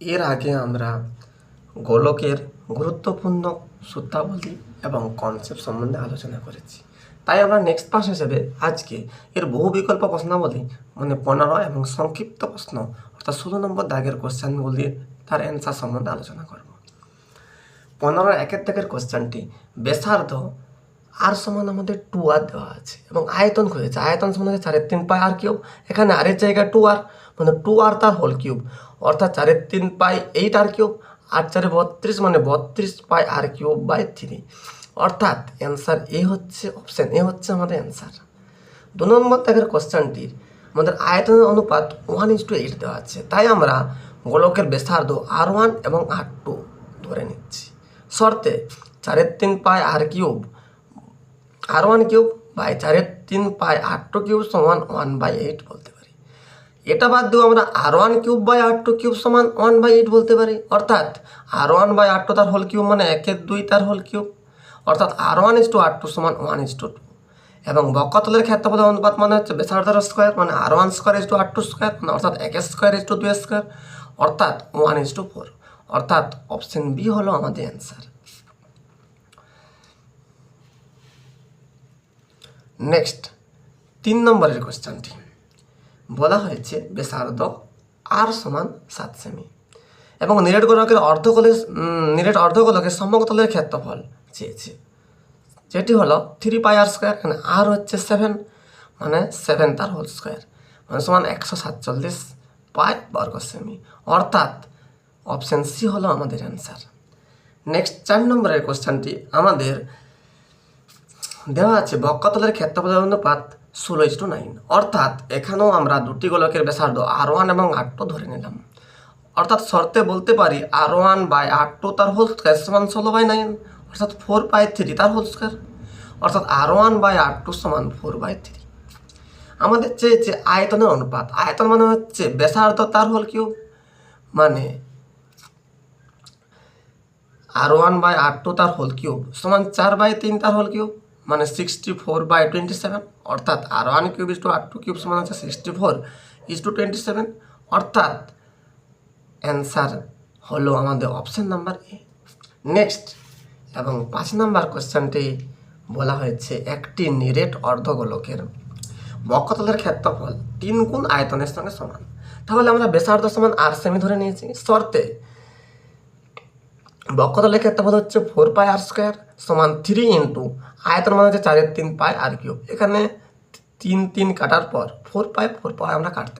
এর আগে আমরা গোলকের গুরুত্বপূর্ণ সূত্রাবলী এবং কনসেপ্ট সম্বন্ধে আলোচনা করেছি। তাই আমরা নেক্সট পাস হিসেবে আজকে এর বহু বিকল্প প্রশ্নাবলী মানে 15 এবং সংক্ষিপ্ত প্রশ্ন অর্থাৎ 16 নম্বর দাগের কোশ্চেনগুলি তার অ্যান্সার সম্বন্ধে আলোচনা করব। 15 একের দাগের কোশ্চেনটি ব্যাসার্ধ আর সমান আমাদের 2r দেওয়া আছে এবং আয়তন খুঁজেছে। আয়তন সমান হচ্ছে 4/3 আর কিউব। এখানে আরের জায়গায় 2r মানে 2r তার হোল কিউব অর্থাৎ 4/3 8r কিউব। 8×4 = 32 মানে 32 আর কিউব বাই 3 অর্থাৎ অ্যান্সার এ হচ্ছে অপশান এ হচ্ছে আমাদের অ্যান্সার। 2 নম্বর দাগের কোশ্চেনটির আমাদের আয়তনের অনুপাত 1:8 দেওয়া আছে। তাই আমরা গোলকের ব্যাসার্ধ r1 এবং r2 ধরে নিচ্ছি শর্তে 4/3 আর cube r1 cube by 4/3 r2 cube সমান 1/8 বলতে পারি। এটা বাদ দিয়েও আমরা r1 cube by r2 cube সমান 1/8 বলতে পারি অর্থাৎ r1 বাই r2 তার হোল কিউব মানে 1/2 তার হোল কিউব অর্থাৎ r1:r2 সমান 1:2 এবং বক্রতলের ক্ষেত্রফলের অনুপাত মানে হচ্ছে ব্যাসার্ধের স্কয়ার মানে r1 স্কয়ার/r2 স্কয়ার মানে অর্থাৎ 1 স্কয়ার/2 স্কয়ার অর্থাৎ 1:4 অর্থাৎ অপশন বি হলো আমাদের অ্যান্সার। নেক্সট 3 নম্বরের কোশ্চেনটি বলা হয়েছে ব্যাসার্ধ r সমান 7 সেমি এবং নিরেট অর্ধগোলকের সমতলের ক্ষেত্রফল চেয়েছে যেটি হলো 3πr²। এখানে r হচ্ছে 7 মানে 7 তার হোল স্কয়ার মানে সমান 147 পাই বর্গ সেমি অর্থাৎ অপশন সি হলো আমাদের অ্যান্সার। নেক্সট 4 নম্বরের কোশ্চেনটি আমাদের দেওয়া আছে বক্রতলের ক্ষেত্রফলের অনুপাত 16:9 অর্থাৎ এখানেও আমরা দুটি গোলকের ব্যাসার্ধ r1 এবং r2 ধরে নিলাম অর্থাৎ শর্তে বলতে পারি r1 বাই r2 তার হোল স্কয়ার সমান 16/9 অর্থাৎ 4/3 তার হোল স্কয়ার অর্থাৎ r1 বাই r2 সমান 4/3। আমাদের চেয়েছে আয়তনের অনুপাত। আয়তন মানে হচ্ছে ব্যাসার্ধ তার হোল কিউব মানে r1 বাই r2 তার হোল কিউব সমান 4/3 তার হোল কিউব মানে 64/27 অর্থাৎ r1 কিউব r2 কিউব সমান হচ্ছে 64:27 অর্থাৎ অ্যান্সার হলো আমাদের অপশন নাম্বার এ। নেক্সট এবং 5 নম্বর কোশ্চেনটি বলা হয়েছে একটি নিরেট অর্ধগোলকের বক্রতলের ক্ষেত্রফল 3 গুণ আয়তনের সঙ্গে সমান। তাহলে আমরা ব্যাসার্ধ সমান r সেমি ধরে নিয়েছি শর্তে বক্রতলের ক্ষেত্রফল হচ্ছে 4πr² সমান 3 ইন্টু আয়তন মানে হচ্ছে 4/3 আর কিউব। এখানে 3 কাটার পর 4π আমরা কাটতে